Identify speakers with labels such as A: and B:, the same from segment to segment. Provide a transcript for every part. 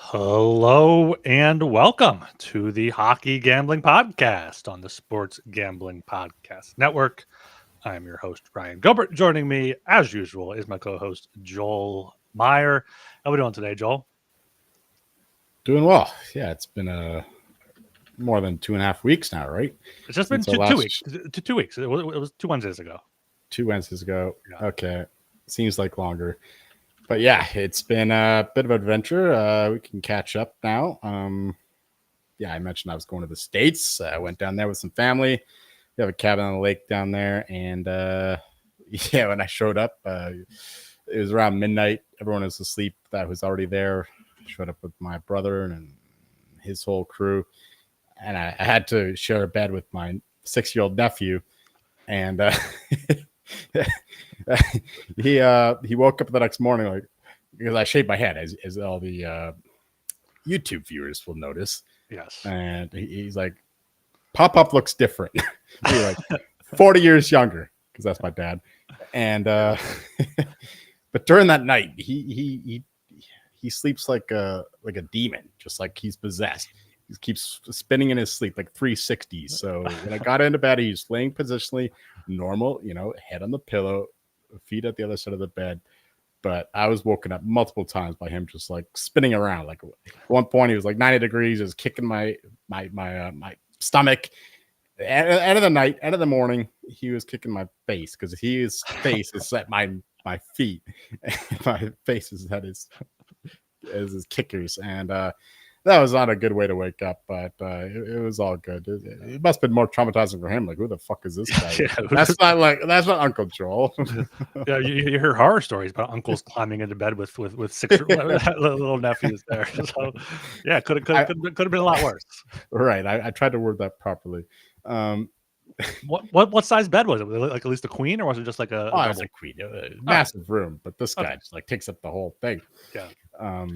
A: Hello and welcome to the Hockey Gambling Podcast on the Sports Gambling Podcast Network. I'm your host, Ryan Gilbert. Joining me, as usual, is my co-host, Joel Meyer. How are we doing today, Joel?
B: Doing well. Yeah, it's been more than 2.5 weeks now, right?
A: It's just been 2 weeks. 2 weeks. It was 2 Wednesdays ago.
B: 2 Wednesdays ago.
A: Yeah.
B: Okay. Seems like longer. But yeah, it's been a bit of an adventure. We can catch up now. Yeah, I mentioned I was going to the States. I went down there with some family. We have a cabin on the lake down there. And yeah, when I showed up, it was around midnight. Everyone was asleep. That was already there. I showed up with my brother and his whole crew. And I had to share a bed with my 6-year-old nephew. And he woke up the next morning, like, because I shaved my head, as all the YouTube viewers will notice.
A: Yes.
B: And he's like, Pop looks different. He's like 40 years younger, because that's my dad. And but during that night, he sleeps like a demon, just like he's possessed. He keeps spinning in his sleep like 360s. So when I got into bed, he's laying positionally normal, head on the pillow, feet at the other side of the bed. But I was woken up multiple times by him just like spinning around. Like at one point, he was like 90 degrees, just kicking my stomach. End of the night, end of the morning, he was kicking my face because his face is at my feet. My face is at his kickers. And that was not a good way to wake up, but it was all good. It must have been more traumatizing for him. Like, who the fuck is this guy? Yeah, that's not Uncle Joel.
A: Yeah, you hear horror stories about uncles climbing into bed with 6 little nephews there. So, yeah, could have been a lot worse.
B: Right. I tried to word that properly.
A: What size bed was it? Was it like at least a queen, or was it just like a?
B: It was a queen. Massive room, but this guy just like takes up the whole thing.
A: Yeah.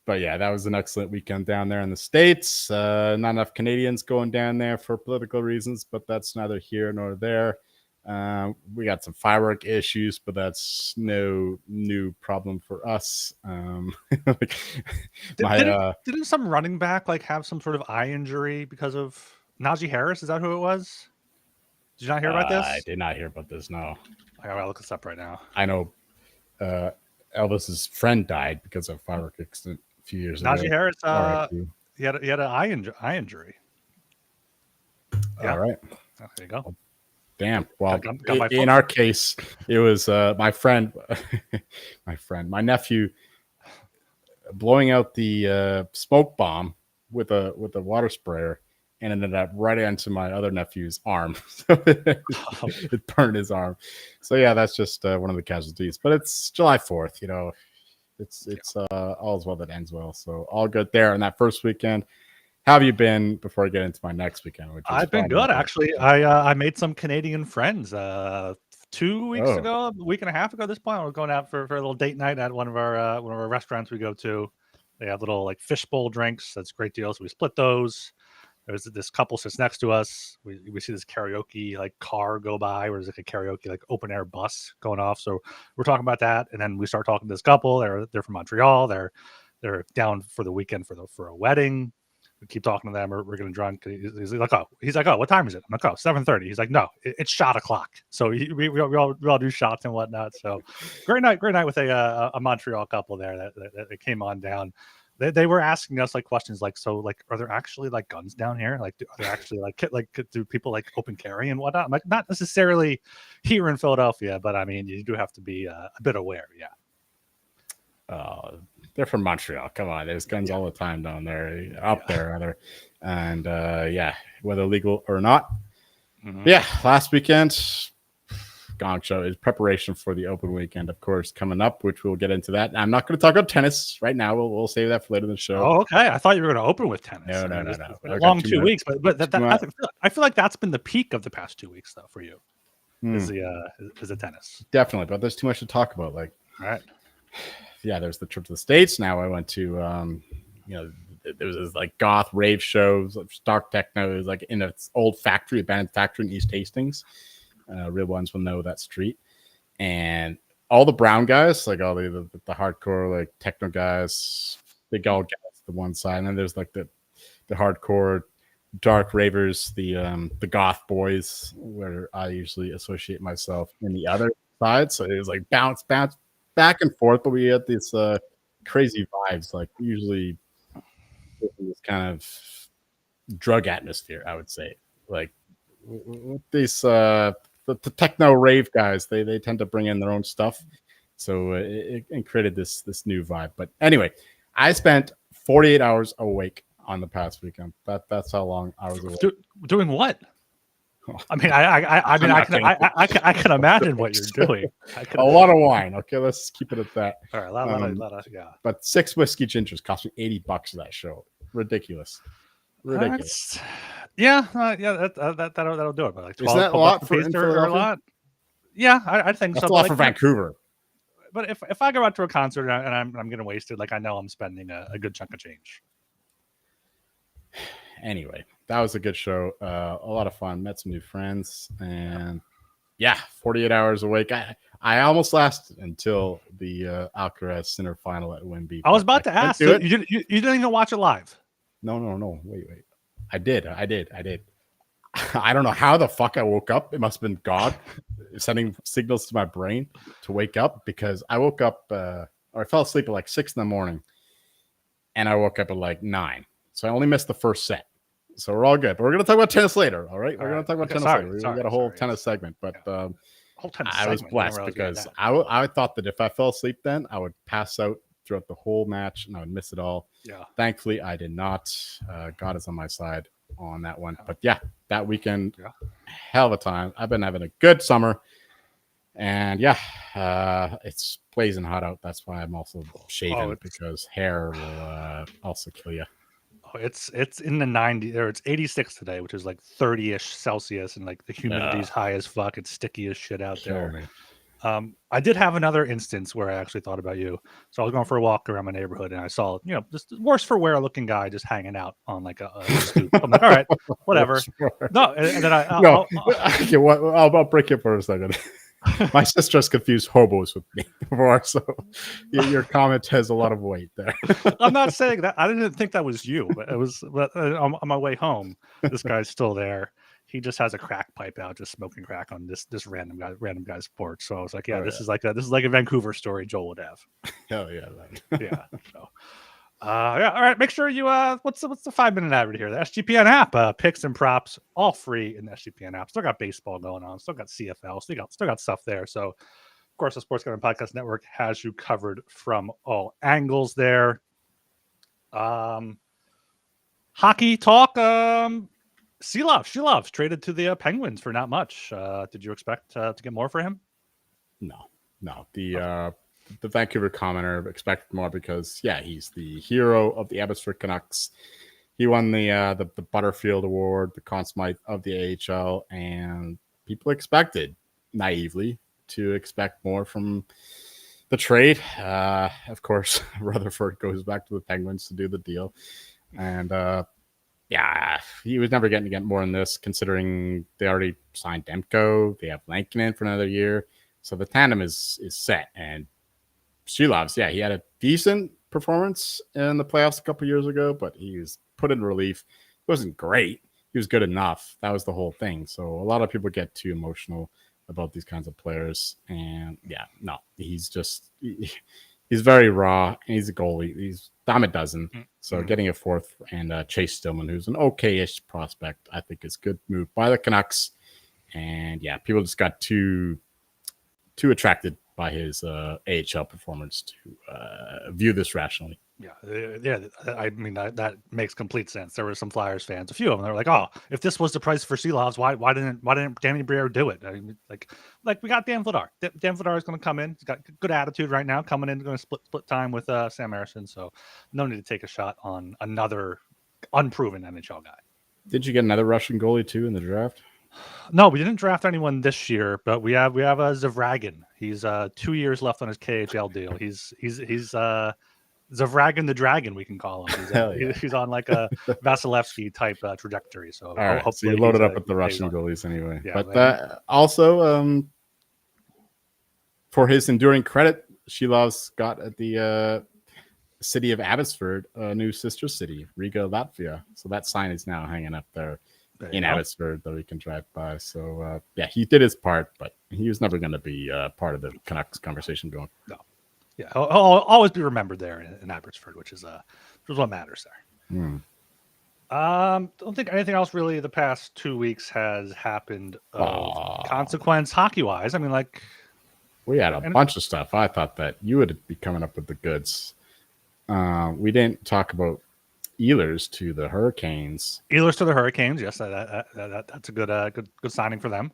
B: But yeah, that was an excellent weekend down there in the States. Not enough Canadians going down there for political reasons, but that's neither here nor there. We got some firework issues, but that's no new problem for us.
A: Didn't some running back like have some sort of eye injury because of Najee Harris? Is that who it was? Did you not hear about this?
B: I did not hear about this. No.
A: I gotta look this up right now.
B: I know Elvis's friend died because of firework accident a few years ago.
A: Najee Harris, he had an eye injury.
B: Yeah. All right.
A: Oh, there you go.
B: Damn. Well, in our case, it was my friend, my nephew, blowing out the smoke bomb with a water sprayer, and ended up right into my other nephew's arm. So it burned his arm. So yeah, that's just one of the casualties. But it's July 4th, It's all's well that ends well. So all good there on that first weekend. How have you been before I get into my next weekend?
A: I've been good, actually. I made some Canadian friends 2 weeks ago, a week and a half ago at this point. I was going out for a little date night at one of our restaurants we go to. They have little like fishbowl drinks. That's a great deal. So we split those. There's this couple sits next to us. We see this karaoke like car go by, or there's like a karaoke like open air bus going off. So we're talking about that, and then we start talking to this couple. They're from Montreal. They're down for the weekend for a wedding. We keep talking to them. We're getting drunk. He's like, oh, what time is it? I'm like, 7:30. He's like, no, it's shot o'clock. So we all do shots and whatnot. So great night with a Montreal couple there that came on down. They were asking us like questions like, so like, are there actually like guns down here? Like, are there actually do people like open carry and whatnot? I'm like, not necessarily here in Philadelphia, but I mean, you do have to be a bit aware. Yeah.
B: They're from Montreal. Come on, there's guns all the time down there, there rather, and yeah, whether legal or not. Mm-hmm. Yeah, last weekend Gong Show is preparation for the open weekend, of course, coming up, which we'll get into that. I'm not going to talk about tennis right now. We'll save that for later in the show.
A: Oh, okay. I thought you were going to open with tennis.
B: No.
A: It's been a long 2 weeks, but I feel like that's been the peak of the past 2 weeks, though, for you. Is the tennis.
B: Definitely, but there's too much to talk about. Like,
A: all right.
B: Yeah, there's the trip to the States. Now I went to, there was this like goth rave shows, like dark techno. It was like in an old factory, abandoned factory in East Hastings. Real ones will know that street. And all the brown guys, like all the hardcore like techno guys, they all get to the one side, and then there's like the hardcore dark ravers, the goth boys, where I usually associate myself in the other side. So it was like bounce back and forth, but we had these crazy vibes, like usually this kind of drug atmosphere, I would say. Like with these the techno rave guys, they tend to bring in their own stuff, so it created this new vibe. But anyway, I spent 48 hours awake on the past weekend. That's how long I was awake.
A: Doing what? I mean, I can imagine what you're doing.
B: A lot of wine. Okay, let's keep it at that.
A: All right, a lot of, yeah.
B: But 6 whiskey gingers cost me $80 for that show. Ridiculous.
A: Yeah, that'll do it. But like 12,
B: isn't that a lot for
A: a lot? Yeah, I think
B: that's
A: so.
B: a lot for Vancouver.
A: But if I go out to a concert and I'm getting wasted, like I know I'm spending a good chunk of change.
B: Anyway, that was a good show. A lot of fun. Met some new friends, and 48 hours awake. I almost lasted until the Alcaraz Sinner final at Wembley.
A: I was about to ask. You didn't even watch it live?
B: No. Wait. I did. I don't know how the fuck I woke up. It must have been God sending signals to my brain to wake up, because I woke up or I fell asleep at like 6 a.m, and I woke up at like 9. So I only missed the first set. So we're all good. But we're going to talk about tennis later. All right. We're going to talk about tennis later. We've got a whole tennis segment. But I was blessed because I thought that if I fell asleep then, I would pass out throughout the whole match and I would miss it all.
A: Yeah.
B: Thankfully, I did not. God is on my side on that one. But that weekend, hell of a time. I've been having a good summer. And it's blazing hot out. That's why I'm also shaving, because hair will also kill you.
A: It's in the 90s, or it's 86 today, which is like 30-ish Celsius, and like the humidity's high as fuck. It's sticky as shit out there. I did have another instance where I actually thought about you. So I was going for a walk around my neighborhood, and I saw, this worse for wear looking guy just hanging out on like a stoop. I'm like, all right, whatever. No, and then
B: I'll break it for a second. My sister has confused hobos with me before, so your comment has a lot of weight there.
A: I'm not saying that. I didn't think that was you, but it was. But on my way home, this guy's still there. He just has a crack pipe out, just smoking crack on this random guy's porch. So I was like, this is like a Vancouver story Joel would have.
B: Hell yeah,
A: man. Yeah. So. All right. Make sure you what's the 5-minute average here? The SGPN app, picks and props, all free in the SGPN app. Still got baseball going on. Still got CFL. Still got stuff there. So, of course, the Sports Gambling Podcast Network has you covered from all angles there. Hockey talk. Shelov's traded to the Penguins for not much. Did you expect to get more for him?
B: No. The Vancouver commenter expected more because, he's the hero of the Abbotsford Canucks. He won the Butterfield Award, the Conn Smythe of the AHL, and people expected, naively, to expect more from the trade. Of course, Rutherford goes back to the Penguins to do the deal. And, he was never getting to get more than this, considering they already signed Demko. They have Lankinen for another year. So the tandem is set. And Shelov's, he had a decent performance in the playoffs a couple years ago, but he was put in relief. He wasn't great. He was good enough. That was the whole thing. So a lot of people get too emotional about these kinds of players. And he's just he's very raw. And he's a goalie. He's dime a dozen. So getting a fourth and Chase Stillman, who's an okay-ish prospect, I think is a good move by the Canucks. And people just got too attracted by his AHL performance to view this rationally.
A: Yeah. I mean, that makes complete sense. There were some Flyers fans, a few of them. They were like, "Oh, if this was the price for Seelovs, why didn't Danny Briere do it?" I mean, like we got Dan Vladar. Dan Vladar is going to come in. He's got good attitude right now. Coming in, going to split time with Sam Harrison. So no need to take a shot on another unproven NHL guy.
B: Did you get another Russian goalie too in the draft?
A: No, we didn't draft anyone this year, but we have a Zavragin. He's 2 years left on his KHL deal. He's Zavragin the Dragon, we can call him.
B: Hell yeah.
A: He's on like a Vasilevsky type trajectory. So
B: All right, so
A: hopefully
B: you're loaded
A: he's,
B: up with the Russian goalies anyway.
A: Yeah,
B: but also, for his enduring credit, Shilov's got at the city of Abbotsford a new sister city, Riga, Latvia. So that sign is now hanging up there in Abbotsford that we can drive by. So yeah, he did his part, but he was never going to be part of the Canucks conversation going.
A: No. Yeah, he'll always be remembered there in Abbotsford, which is what matters there. Don't think anything else really the past 2 weeks has happened of consequence hockey wise. I mean, like
B: we had a bunch of stuff. I thought that you would be coming up with the goods. We didn't talk about Ehlers to the Hurricanes.
A: Ehlers to the Hurricanes, yes, that's a good signing for them.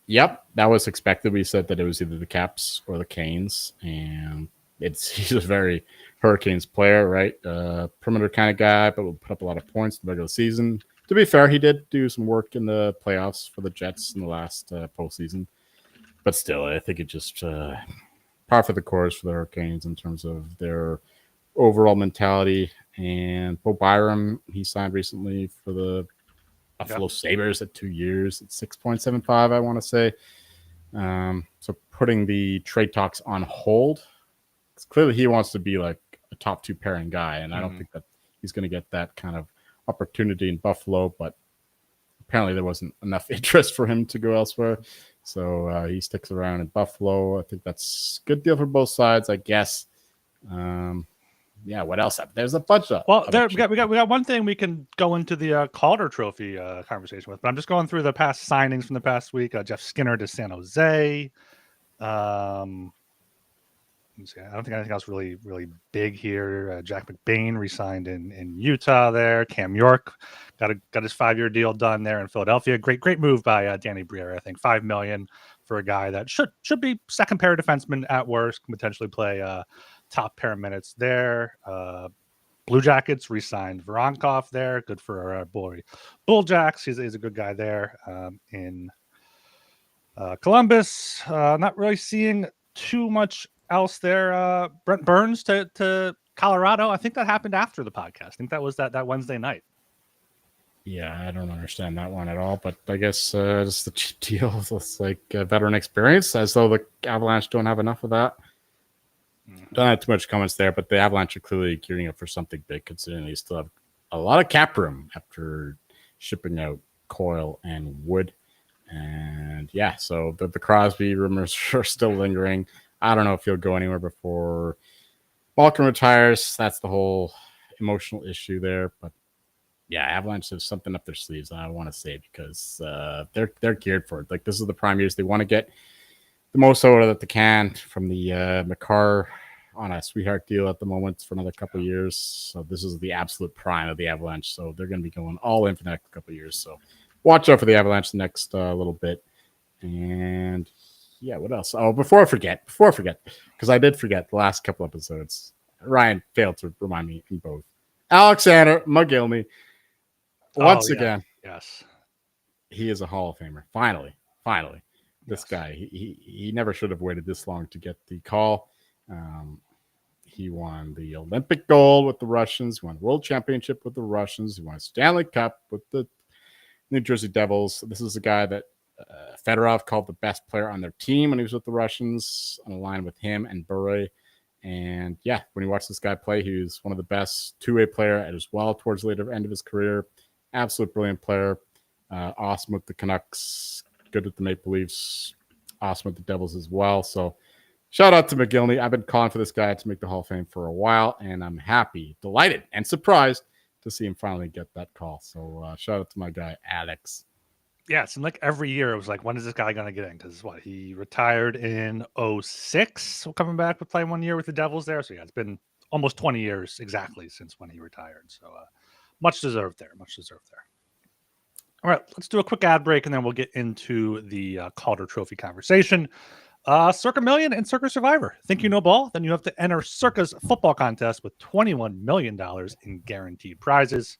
B: Yep, that was expected. We said that it was either the Caps or the Canes, and he's a very Hurricanes player, right? Perimeter kind of guy, but will put up a lot of points in the regular season. To be fair, he did do some work in the playoffs for the Jets in the last postseason, but still, I think it just par for the course for the Hurricanes in terms of their overall mentality. And Bo Byram, he signed recently for the Buffalo Sabres at 2 years at 6.75, I want to say. So putting the trade talks on hold. Clearly he wants to be like a top two pairing guy, and I don't think that he's going to get that kind of opportunity in Buffalo, but apparently there wasn't enough interest for him to go elsewhere. So he sticks around in Buffalo. I think that's a good deal for both sides, I guess. Yeah, what else? There's a bunch of.
A: Well, we got one thing we can go into the Calder Trophy conversation with, but I'm just going through the past signings from the past week. Jeff Skinner to San Jose. Let me see. I don't think anything else really big here. Jack McBain resigned in Utah. There, Cam York got his 5-year deal done there in Philadelphia. Great move by Danny Briere. I think $5 million for a guy that should be second pair defenseman at worst, can potentially play top pair minutes there. Blue Jackets re-signed Voronkov there. Good for our boy Bull Jacks. He's a good guy there. In Columbus, not really seeing too much else there. Brent Burns to Colorado. I think that happened after the podcast. I think that was that Wednesday night.
B: Yeah, I don't understand that one at all. But I guess it's the cheap deal. It's like veteran experience, as though the Avalanche don't have enough of that. Don't have too much comments there, but the Avalanche are clearly gearing up for something big, considering they still have a lot of cap room after shipping out Coyle and Wood. And yeah, so the Crosby rumors are still lingering. I don't know if he'll go anywhere before Malkin retires. That's the whole emotional issue there. But yeah, Avalanche have something up their sleeves, and I want to say because they're geared for it. Like, this is the prime years. They want to get the most out that they can from the Makar on a sweetheart deal at the moment for another couple of years. So this is the absolute prime of the Avalanche. So they're going to be going all in for the next couple of years. So watch out for the Avalanche the next little bit. And yeah, what else? Oh, before I forget, because I did forget the last couple episodes. Ryan failed to remind me in both. Alexander McGillney, once again,
A: yes,
B: he is a Hall of Famer. Finally. This guy, he never should have waited this long to get the call. He won the Olympic gold with the Russians. He won the World Championship with the Russians. He won a Stanley Cup with the New Jersey Devils. This is a guy that Fedorov called the best player on their team when he was with the Russians, on a line with him and Bure. And yeah, when you watch this guy play, he was one of the best two-way player as well towards the later end of his career. Absolute brilliant player. Awesome with the Canucks. Good with the Maple Leafs. Awesome with the Devils as well. So shout out to McGillney. I've been calling for this guy to make the Hall of Fame for a while, and I'm happy, delighted, and surprised to see him finally get that call. So shout out to my guy, Alex.
A: Yeah, it seemed like every year it was like, when is this guy going to get in? Because he retired in 2006, so coming back with playing 1 year with the Devils there. So yeah, it's been almost 20 years exactly since when he retired. So much deserved there. Much deserved there. All right, let's do a quick ad break, and then we'll get into the Calder Trophy conversation. Circa Million and Circa Survivor. Think you know ball? Then you have to enter Circa's football contest with $21 million in guaranteed prizes.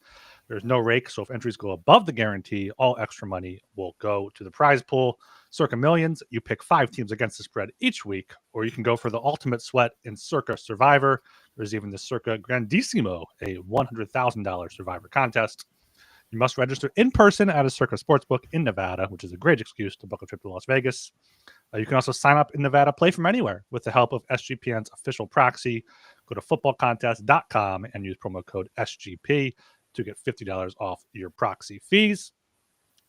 A: There's no rake, so if entries go above the guarantee, all extra money will go to the prize pool. Circa Millions, you pick 5 teams against the spread each week, or you can go for the ultimate sweat in Circa Survivor. There's even the Circa Grandissimo, a $100,000 Survivor contest. You must register in person at a Circa Sportsbook in Nevada, which is a great excuse to book a trip to Las Vegas. You can also sign up in Nevada, play from anywhere with the help of SGPN's official proxy. Go to footballcontest.com and use promo code SGP to get $50 off your proxy fees.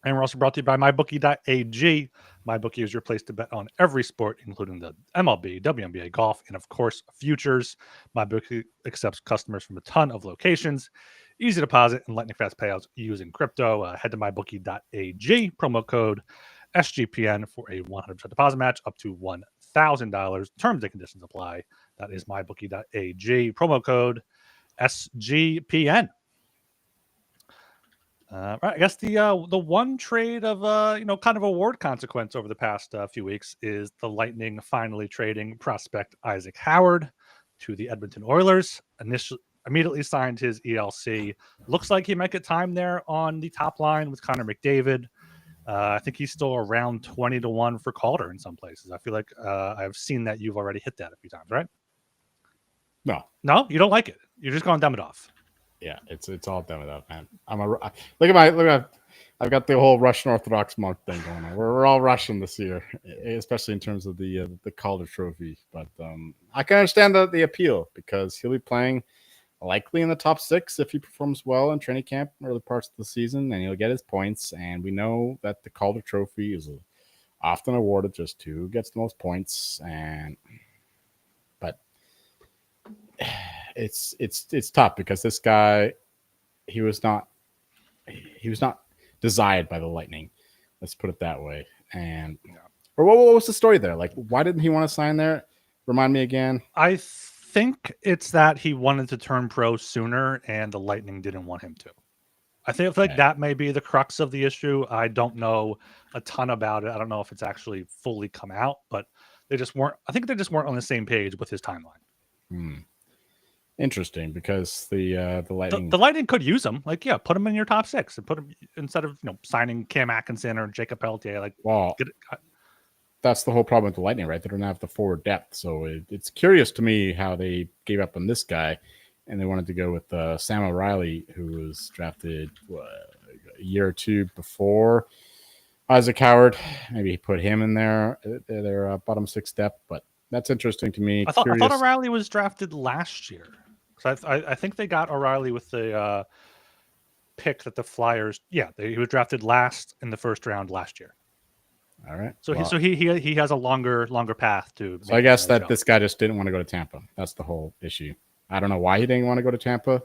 A: And we're also brought to you by MyBookie.ag. MyBookie is your place to bet on every sport, including the MLB, WNBA, golf, and of course, futures. MyBookie accepts customers from a ton of locations. Easy deposit and lightning fast payouts using crypto. Head to MyBookie.ag, promo code SGPN for a 100% deposit match up to $1,000. Terms and conditions apply. That is MyBookie.ag, promo code SGPN. Right, I guess the one trade of kind of award consequence over the past few weeks is the Lightning finally trading prospect Isaac Howard to the Edmonton Oilers. Immediately signed his ELC. Looks like he might get time there on the top line with Connor McDavid. I think he's still around 20-1 for Calder in some places. I feel like I've seen that you've already hit that a few times, right? No, you don't like it. You're just going Demidov.
B: Yeah, it's all Demidov, man. Look at I've got the whole Russian Orthodox monk thing going on. We're all Russian this year, especially in terms of the Calder Trophy. But I can understand the appeal because he'll be playing likely in the top 6 if he performs well in training camp early parts of the season, and he'll get his points. And we know that the Calder Trophy is often awarded just to who gets the most points. But it's tough because this guy, he was not desired by the Lightning. Let's put it that way. And or what was the story there? Like, why didn't he want to sign there? Remind me again.
A: I think it's that he wanted to turn pro sooner, and the Lightning didn't want him to. I feel like that may be the crux of the issue. I don't know a ton about it. I don't know if it's actually fully come out, but they just weren't. I think they just weren't on the same page with his timeline.
B: Interesting, because the Lightning
A: the Lightning could use him. Like, yeah, put him in your top 6 and put him instead of signing Cam Atkinson or Jacob Pelletier. Like,
B: that's the whole problem with the Lightning, right? They don't have the forward depth, so it's curious to me how they gave up on this guy, and they wanted to go with Sam O'Reilly, who was drafted a year or two before Isaac Howard. Maybe he put him in their bottom 6 depth, but that's interesting to me.
A: I thought O'Reilly was drafted last year. So I think they got O'Reilly with the pick that the Flyers. Yeah, he was drafted last in the first round last year.
B: All right.
A: So he has a longer path to.
B: So I guess that this guy just didn't want to go to Tampa. That's the whole issue. I don't know why he didn't want to go to Tampa.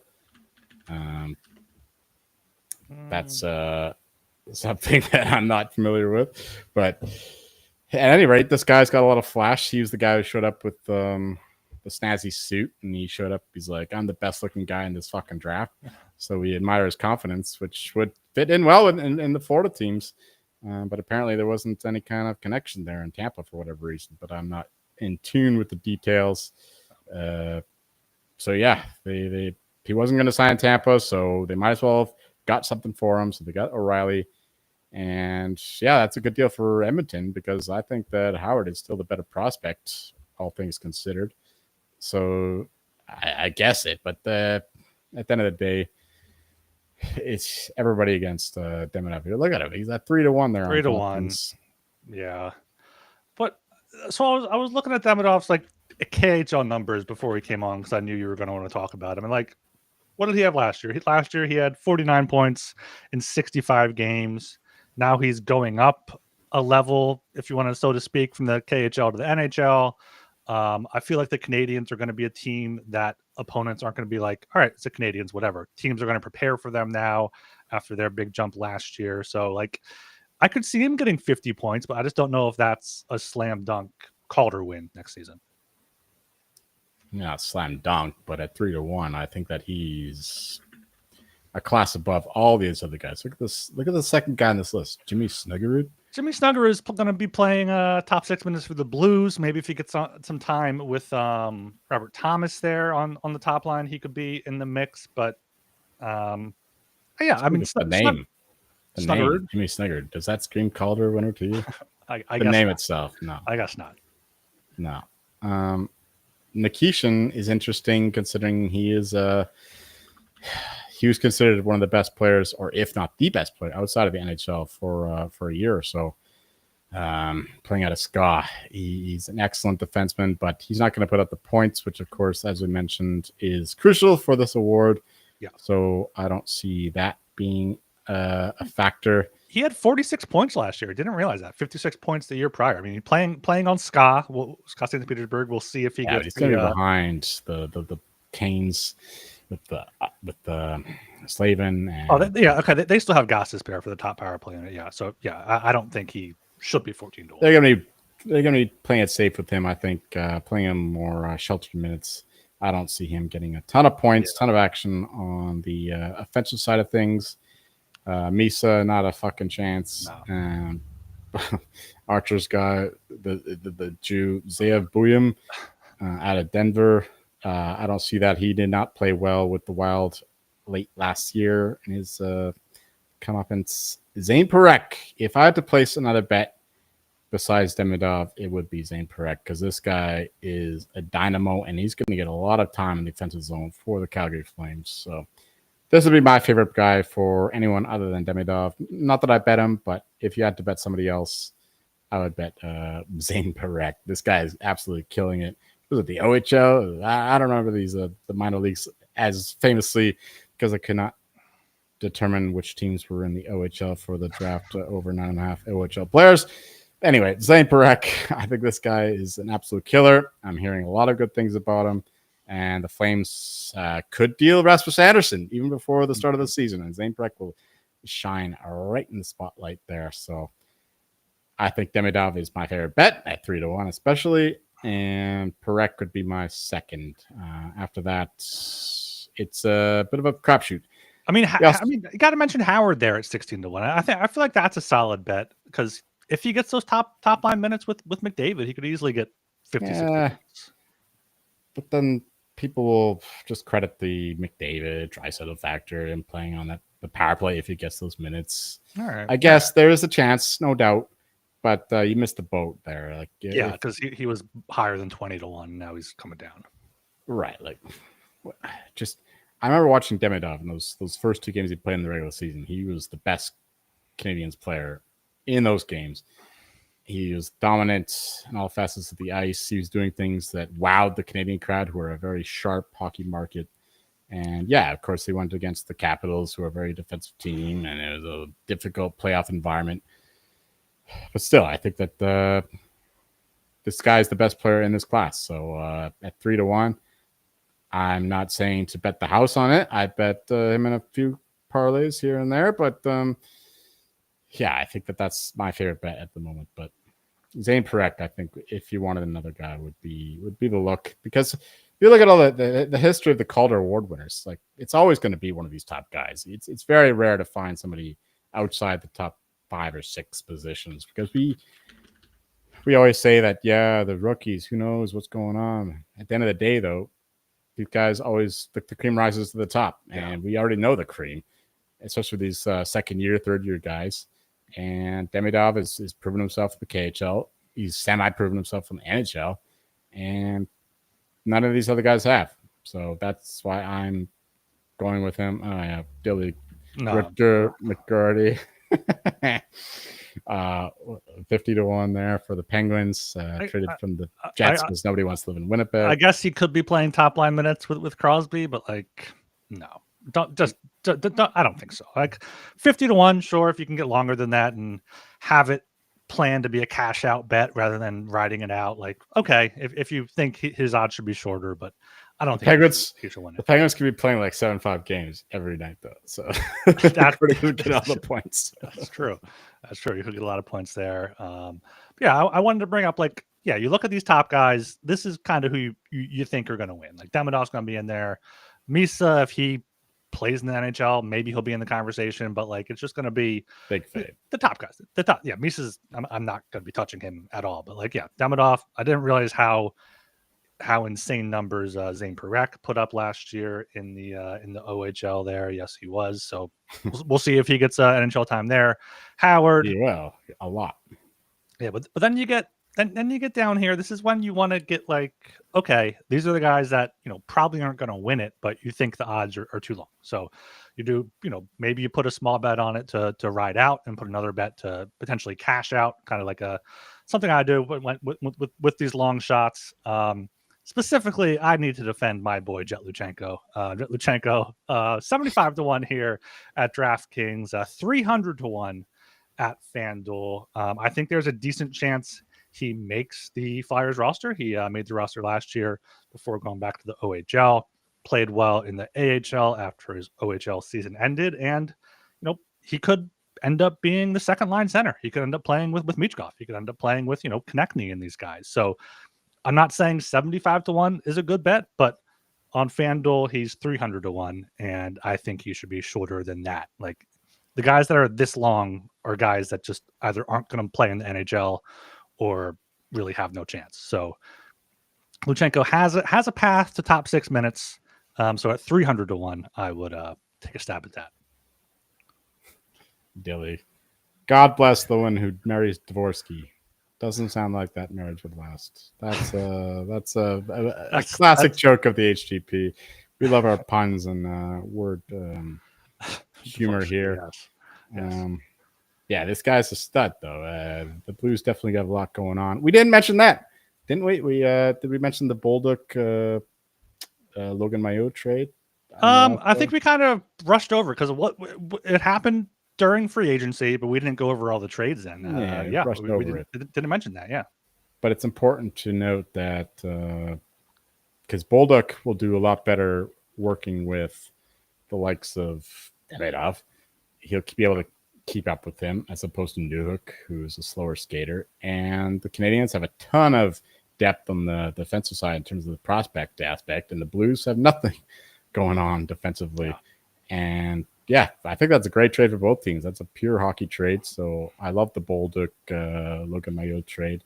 B: That's something that I'm not familiar with. But at any rate, this guy's got a lot of flash. He was the guy who showed up with the snazzy suit, and he showed up. He's like, I'm the best looking guy in this fucking draft. So we admire his confidence, which would fit in well in the Florida teams. But apparently there wasn't any kind of connection there in Tampa for whatever reason. But I'm not in tune with the details. So yeah, he wasn't going to sign Tampa, so they might as well have got something for him. So they got O'Reilly. And yeah, that's a good deal for Edmonton because I think that Howard is still the better prospect, all things considered. So I guess it, but at the end of the day, it's everybody against Demidov. Look at him; he's at 3-1 there.
A: 3-1, yeah. But so I was looking at Demidov's like KHL numbers before he came on because I knew you were going to want to talk about him. And like, what did he have last year? Last year he had 49 points in 65 games. Now he's going up a level, if you want to, so to speak, from the KHL to the NHL. I feel like the Canadians are going to be a team that opponents aren't going to be like, all right, it's the Canadians, whatever. Teams are going to prepare for them now after their big jump last year. So, like, I could see him getting 50 points, but I just don't know if that's a slam dunk Calder win next season.
B: not slam dunk, but at 3-1, I think that he's a class above all these other guys. Look at this. Look at the second guy on this list, Jimmy Snuggerud.
A: Jimmy Snugger is going to be playing top 6 minutes for the Blues. Maybe if he gets some time with Robert Thomas there on the top line, he could be in the mix. But yeah, I mean,
B: the name, Jimmy Snuggerud. Does that scream Calder winner to you?
A: I
B: the
A: guess
B: name
A: not.
B: itself, no.
A: I guess not.
B: No. Nikishin is interesting considering he is he was considered one of the best players, or if not the best player outside of the NHL for a year or so. Playing out of SKA, he's an excellent defenseman, but he's not going to put up the points, which of course, as we mentioned, is crucial for this award.
A: Yeah.
B: So I don't see that being a factor.
A: He had 46 points last year. I didn't realize that. 56 points the year prior. I mean, playing on SKA. SKA St. Petersburg. We'll see if he gets.
B: He's going to be behind the Canes with the Slavin. And,
A: okay. They still have Goss's pair for the top power play in it. Yeah. So yeah, I don't think he should be 14-1.
B: They're gonna be playing it safe with him. I think playing him more sheltered minutes. I don't see him getting a ton of points, ton of action on the offensive side of things. Misa, not a fucking chance.
A: No.
B: Archer's guy, the Jew Zeev Buyum out of Denver. I don't see that. He did not play well with the Wild late last year in his comeuppance. Zane Parekh. If I had to place another bet besides Demidov, it would be Zane Parekh, because this guy is a dynamo and he's going to get a lot of time in the defensive zone for the Calgary Flames. So this would be my favorite guy for anyone other than Demidov. Not that I bet him, but if you had to bet somebody else, I would bet Zane Parekh. This guy is absolutely killing it. Was it the OHL? I don't remember these the minor leagues as famously, because I could not determine which teams were in the OHL for the draft over 9.5 OHL players. Anyway, Zane Parekh, I think this guy is an absolute killer. I'm hearing a lot of good things about him, and the Flames could deal Rasmus Andersson even before the start of the season, and Zane Parekh will shine right in the spotlight there. So I think Demidov is my favorite bet at 3-1, especially, and Parekh could be my second. After that, it's a bit of a crapshoot.
A: I mean, you got to mention Howard there at 16-1. I feel like that's a solid bet, because if he gets those top line minutes with McDavid, he could easily get 56 minutes.
B: But then people will just credit the McDavid Draisaitl factor in playing on the power play if he gets those minutes.
A: All right.
B: I guess there is a chance, no doubt, but you missed the boat there. Like,
A: yeah, because he was higher than 20-1. Now he's coming down.
B: Right. Like, just. I remember watching Demidov in those first 2 games he played in the regular season. He was the best Canadiens player in those games. He was dominant in all facets of the ice. He was doing things that wowed the Canadian crowd, who are a very sharp hockey market. And yeah, of course, he went against the Capitals, who are a very defensive team, and it was a difficult playoff environment. But still, I think that this guy is the best player in this class. So at 3-1, I'm not saying to bet the house on it. I bet him in a few parlays here and there, but yeah, I think that's my favorite bet at the moment. But Zane Parekh, I think, if you wanted another guy, would be the look, because if you look at all the history of the Calder Award winners, like, it's always going to be one of these top guys. It's very rare to find somebody outside the top 5 or 6 positions, because we always say that, yeah, the rookies, who knows what's going on. At the end of the day, though, these guys always, the cream rises to the top, and we already know the cream, especially these second year, third year guys. And Demidov is proven himself in the KHL. He's semi-proven himself in the NHL, and none of these other guys have. So that's why I'm going with him. I have Billy Richter McGarty. 50-1 there for the Penguins, traded from the Jets because nobody wants to live in Winnipeg.
A: I guess he could be playing top line minutes with Crosby, but like, no, don't. I don't think so. Like 50-1, sure, if you can get longer than that and have it planned to be a cash out bet rather than riding it out. Like, okay, if you think his odds should be shorter, but I don't think he should win it.
B: The Penguins could be playing like 7-5 games every night, though. So that's pretty good. Get all the points.
A: That's true. That's true. You could get a lot of points there. Yeah, I wanted to bring up, like, yeah, you look at these top guys. This is kind of who you think are going to win. Like Demidov's going to be in there. Misa, if he plays in the NHL, maybe he'll be in the conversation. But like, it's just going to be
B: Big fade.
A: the top guys. The top, yeah. Misa's. I'm not going to be touching him at all. But like, yeah, Demidov. I didn't realize how insane numbers Zane Parekh put up last year in the OHL. There, yes, he was. So we'll see if he gets NHL time there. Howard,
B: Yeah, a lot.
A: yeah, but then you get then you get down here. This is when you want to get like, okay, these are the guys that probably aren't going to win it, but you think the odds are too long. So you do, maybe you put a small bet on it to ride out, and put another bet to potentially cash out, kind of like something I do with these long shots. Specifically, I need to defend my boy Jet Luchenko. 75-1 here at DraftKings, 300-1 at FanDuel. I think there's a decent chance he makes the Flyers roster. He made the roster last year before going back to the OHL. Played well in the AHL after his OHL season ended, and he could end up being the second line center. He could end up playing with Michkov. He could end up playing with Konechny and these guys. So I'm not saying 75-1 is a good bet, but on FanDuel he's 300-1, and I think he should be shorter than that. Like, the guys that are this long are guys that just either aren't going to play in the NHL or really have no chance. So Luchenko has a path to top 6 minutes. So at 300-1, I would take a stab at that.
B: Dilly. God bless the one who marries Dvorsky. Doesn't sound like that marriage would last. That's a classic joke of the HGP. We love our puns and word humor here.
A: Yes.
B: Yeah, this guy's a stud, though. The Blues definitely got a lot going on. We didn't mention that, didn't we? Did we mention the Bolduc Logan Mailloux trade?
A: I think we kind of rushed over because of what it happened during free agency, but we didn't go over all the trades then. We didn't mention that. Yeah,
B: but it's important to note that because Bolduc will do a lot better working with the likes of Demidov. He'll be able to keep up with him as opposed to Newhook, who's a slower skater. And the Canadians have a ton of depth on the defensive side in terms of the prospect aspect, and the Blues have nothing going on defensively. Yeah. And yeah, I think that's a great trade for both teams. That's a pure hockey trade. So I love the Bolduc Logan Mailloux trade.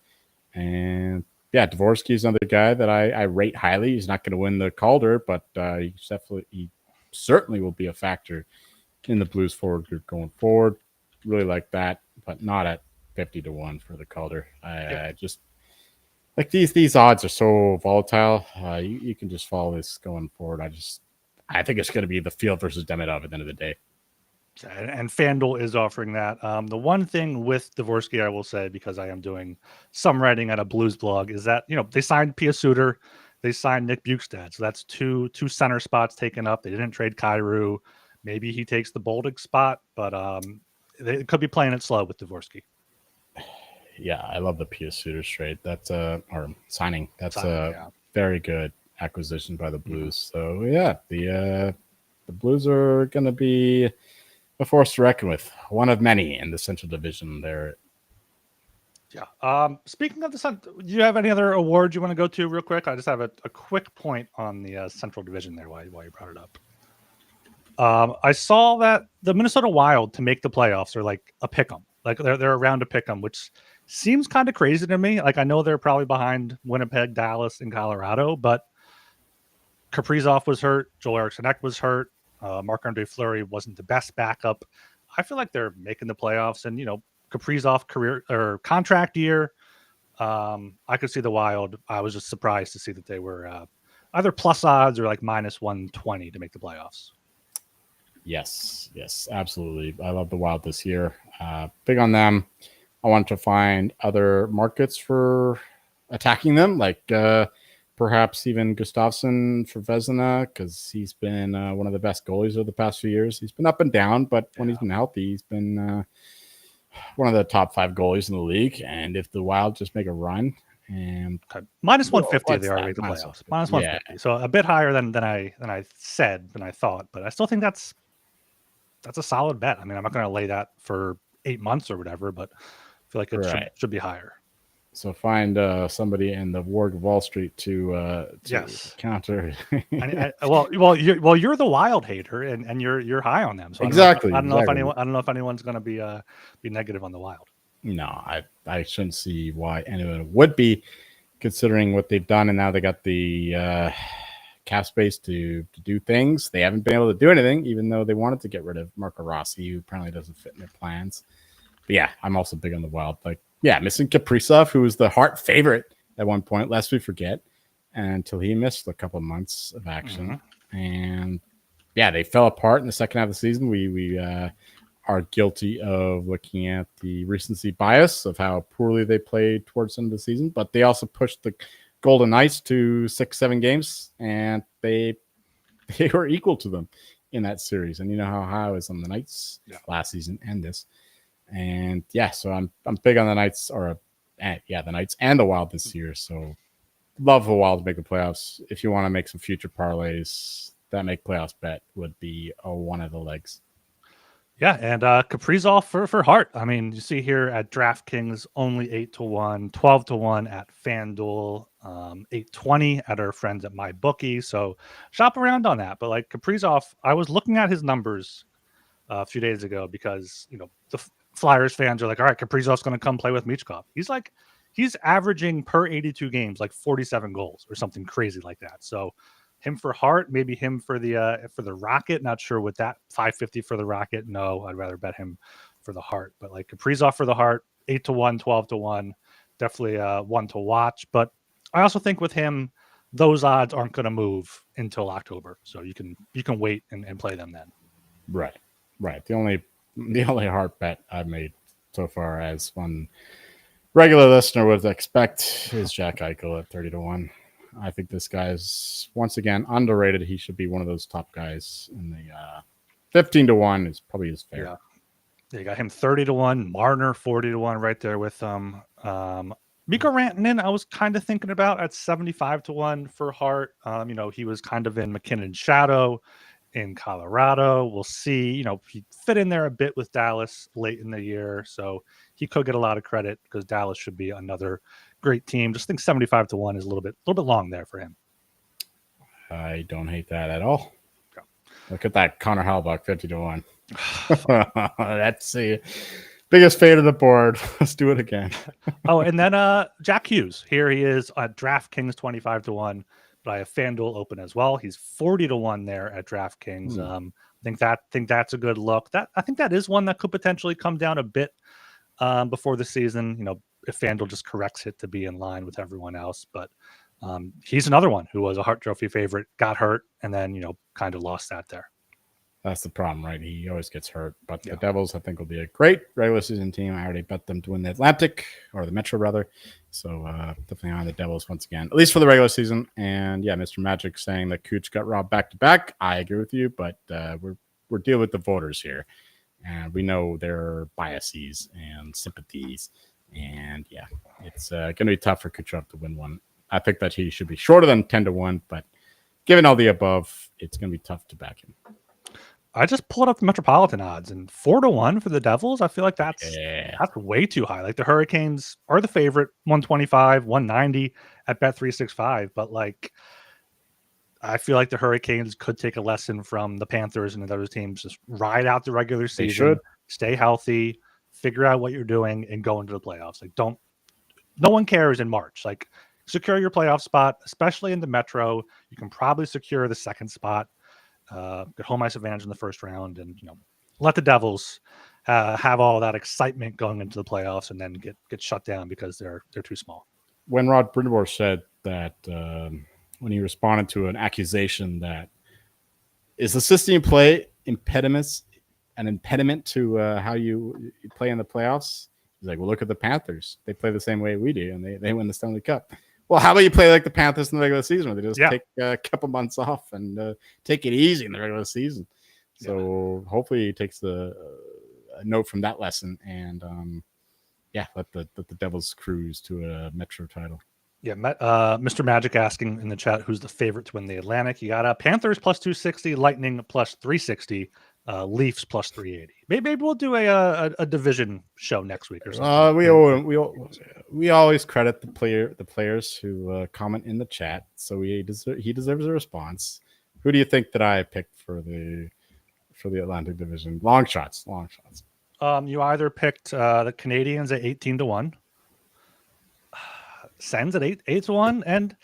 B: And yeah, Dvorsky is another guy that I rate highly. He's not going to win the Calder, but he certainly will be a factor in the Blues forward group going forward. Really like that, but not at 50-1 for the Calder. I just like these odds are so volatile. You can just follow this going forward. I think it's going to be the field versus Demidov at the end of the day.
A: And FanDuel is offering that. The one thing with Dvorsky, I will say, because I am doing some writing at a Blues blog, is that they signed Pia Suter, they signed Nick Bjugstad, so that's two center spots taken up. They didn't trade Kyrou. Maybe he takes the Bolduc spot, but they could be playing it slow with Dvorsky.
B: Yeah, I love the Pia Suter trade. That's signing. That's a very good acquisition by the Blues. Mm-hmm. So yeah, the Blues are going to be a force to reckon with. One of many in the Central Division there.
A: Yeah. Speaking of the Central, do you have any other awards you want to go to real quick? I just have a quick point on the Central Division there while you brought it up. I saw that the Minnesota Wild to make the playoffs are like a pick'em. Like they're around a pick'em, which seems kind of crazy to me. Like, I know they're probably behind Winnipeg, Dallas, and Colorado, but Kaprizov was hurt. Joel Eriksson Ek was hurt. Marc-Andre Fleury wasn't the best backup. I feel like they're making the playoffs, and Kaprizov career or contract year. I could see the Wild. I was just surprised to see that they were either plus odds or like minus 120 to make the playoffs.
B: Yes, absolutely. I love the Wild this year. Big on them. I want to find other markets for attacking them, like perhaps even Gustafsson for Vezina, because he's been one of the best goalies of the past few years. He's been up and down, but when he's been healthy, he's been one of the top 5 goalies in the league. And if the Wild just make a run, and
A: minus 150, they already made the playoffs. Minus 150, so a bit higher than I thought, but I still think that's a solid bet. I mean, I'm not going to lay that for 8 months or whatever, but I feel like it should be higher.
B: So find somebody in the Ward of Wall Street to
A: Yes.
B: counter.
A: You're the Wild hater, and you're high on them. So
B: Exactly.
A: I don't know if anyone's going to be negative on the Wild.
B: No, I shouldn't see why anyone would be, considering what they've done, and now they got the cap space to do things. They haven't been able to do anything, even though they wanted to get rid of Marco Rossi, who apparently doesn't fit in their plans. But yeah, I'm also big on the Wild. Like, yeah, missing Kaprizov, who was the Hart favorite at one point, lest we forget, until he missed a couple of months of action. Mm-hmm. And yeah, they fell apart in the second half of the season. We are guilty of looking at the recency bias of how poorly they played towards the end of the season, but they also pushed the Golden Knights to 6-7 games, and they were equal to them in that series. And you know how high I was on the Knights last season and this. And yeah, so I'm big on the Knights, the Knights and the Wild this year. So love the Wild to make the playoffs. If you want to make some future parlays, that make playoffs bet would be one of the legs.
A: Yeah, and Kaprizov for Hart. I mean, you see here at DraftKings only 8-1, 12-1 at FanDuel, 820 at our friends at MyBookie. So shop around on that. But like Kaprizov, I was looking at his numbers a few days ago because the Flyers fans are like, all right, Kaprizov's going to come play with Michkov. He's averaging per 82 games like 47 goals or something crazy like that. So him for Hart, maybe him for the Rocket. Not sure what that 550 for the Rocket. No, I'd rather bet him for the Hart. But like Kaprizov for the Hart, 8-1, 12-1, definitely one to watch. But I also think with him, those odds aren't going to move until October, so you can wait and play them then.
B: Right. The only Hart bet I've made so far, as one regular listener would expect, is Jack Eichel at 30-1. I think this guy's once again underrated. He should be one of those top guys in the 15-1 is probably his fair.
A: Yeah, you got him 30-1, Marner 40-1 right there with Mikko Rantanen. I was kind of thinking about at 75-1 for Hart. He was kind of in McKinnon's shadow in Colorado. We'll see. He fit in there a bit with Dallas late in the year, so he could get a lot of credit because Dallas should be another great team. Just think 75-1 is a little bit long there for him.
B: I don't hate that at all. Okay. Look at that Connor Hellebuyck 50-1. That's the biggest fade of the board. Let's do it again.
A: And then Jack Hughes. Here he is at DraftKings 25-1. But I have FanDuel open as well. He's 40-1 there at DraftKings. Think that's a good look. I think that is one that could potentially come down a bit before the season. If FanDuel just corrects it to be in line with everyone else. But he's another one who was a Hart Trophy favorite, got hurt, and then kind of lost that there.
B: That's the problem, right? He always gets hurt. But the Devils, I think, will be a great regular season team. I already bet them to win the Atlantic, or the Metro, rather. So definitely on the Devils once again, at least for the regular season. And yeah, Mr. Magic saying that Cooch got robbed back-to-back. I agree with you, but we're dealing with the voters here. And we know their biases and sympathies. And yeah, it's going to be tough for Kucherov to win one. I think that he should be shorter than 10-1, but given all the above, it's going to be tough to back him.
A: I just pulled up the Metropolitan odds, and 4-1 for the Devils. I feel like that's way too high. Like the Hurricanes are the favorite, 125, 190 at Bet365. But like, I feel like the Hurricanes could take a lesson from the Panthers and the other teams. Just ride out the regular season, stay healthy, figure out what you're doing, and go into the playoffs. Like, no one cares in March. Like, secure your playoff spot, especially in the Metro. You can probably secure the second spot. Get home ice advantage in the first round, and let the Devils have all that excitement going into the playoffs, and then get shut down because they're too small.
B: When Rod Brindamore said that, when he responded to an accusation that is the system you play an impediment to how you play in the playoffs, he's like, well, look at the Panthers. They play the same way we do, and they win the Stanley Cup. Well, how about you play like the Panthers in the regular season, where they just take a couple months off and take it easy in the regular season? So hopefully he takes a note from that lesson and let the Devils cruise to a Metro title.
A: Yeah, Mr. Magic asking in the chat who's the favorite to win the Atlantic. You got Panthers plus 260, Lightning plus 360, Leafs plus 380. Maybe we'll do a division show next week or something.
B: We always credit the players who comment in the chat, so he deserves a response. Who do you think that I picked for the Atlantic Division? Longshots.
A: You either picked the Canadians at 18-1, Sens at 8-1, and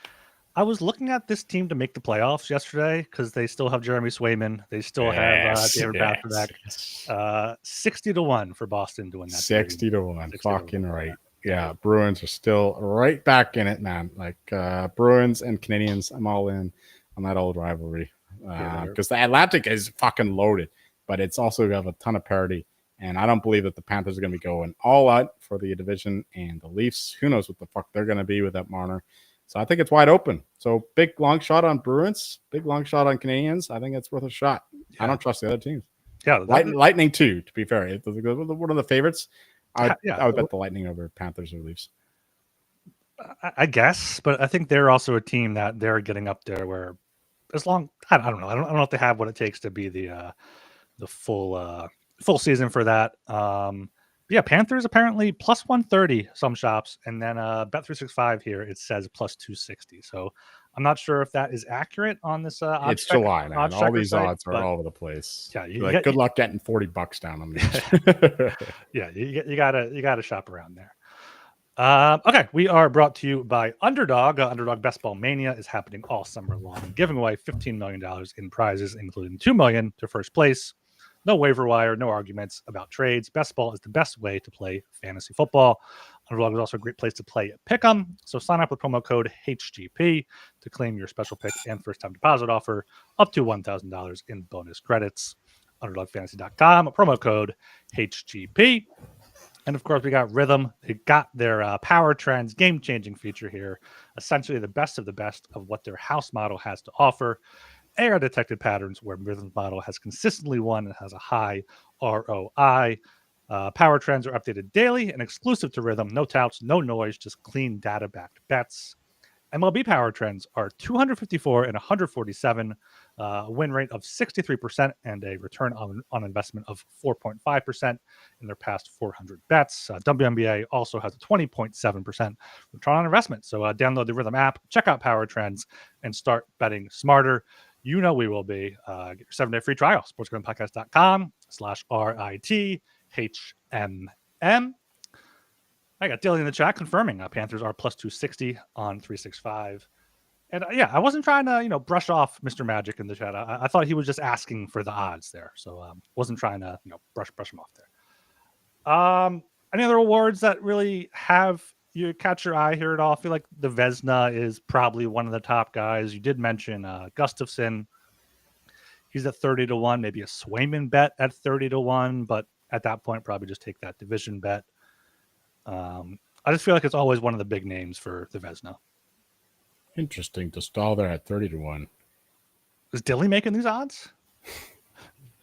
A: I was looking at this team to make the playoffs yesterday because they still have Jeremy Swayman. They still have David Pastrnak. 60-1 for Boston to win that.
B: 60-1. Fucking right. Yeah, Bruins are still right back in it, man. Like Bruins and Canadians, I'm all in on that old rivalry because the Atlantic is fucking loaded, but it's also have a ton of parity. And I don't believe that the Panthers are going to be going all out for the division, and the Leafs, who knows what the fuck they're going to be with that Marner. So I think it's wide open. So big long shot on Bruins, big long shot on Canadians. I think it's worth a shot. Yeah. I don't trust the other teams.
A: Yeah,
B: Lightning too. To be fair, if one of the favorites, I would bet the Lightning over Panthers or Leafs.
A: I guess, but I think they're also a team that they're getting up there where, as long I don't know, I don't know if they have what it takes to be the full season for that. Yeah, Panthers apparently plus 130 some shops, and then Bet365 here it says plus 260. So I'm not sure if that is accurate on this.
B: It's July, man. All these odds are all over the place.
A: Yeah,
B: good luck getting $40 down on these.
A: Yeah, you gotta shop around there. Okay, we are brought to you by Underdog. Underdog Best Ball Mania is happening all summer long, giving away $15 million in prizes, including $2 million to first place. No waiver wire, no arguments about trades. Best ball is the best way to play fantasy football. Underdog is also a great place to play Pick'em. So sign up with promo code HGP to claim your special pick and first-time deposit offer up to $1,000 in bonus credits. UnderdogFantasy.com, promo code HGP. And of course, we got Rhythm. They got their Power Trends game-changing feature here. Essentially the best of what their house model has to offer. AR detected patterns where Rhythm's model has consistently won and has a high ROI. Power trends are updated daily and exclusive to Rhythm. No touts, no noise, just clean data-backed bets. MLB power trends are 254 and 147, a win rate of 63%, and a return on investment of 4.5% in their past 400 bets. WNBA also has a 20.7% return on investment. So download the Rhythm app, check out power trends, and start betting smarter. You know we will be. Get your 7-day free trial. sportsgamblepodcast.com/RITHMM. I got Dilly in the chat confirming Panthers are plus 260 on 365. And yeah, I wasn't trying to, brush off Mr. Magic in the chat. I thought he was just asking for the odds there. So wasn't trying to, brush him off there. Any other awards that really have you catch your eye here at all? I feel like the Vezina is probably one of the top guys. You did mention Gustafsson. He's at 30-1, maybe a Swayman bet at 30-1, but at that point, probably just take that division bet. I just feel like it's always one of the big names for the Vezina.
B: Interesting to stall there at 30-1.
A: Is Dilly making these odds?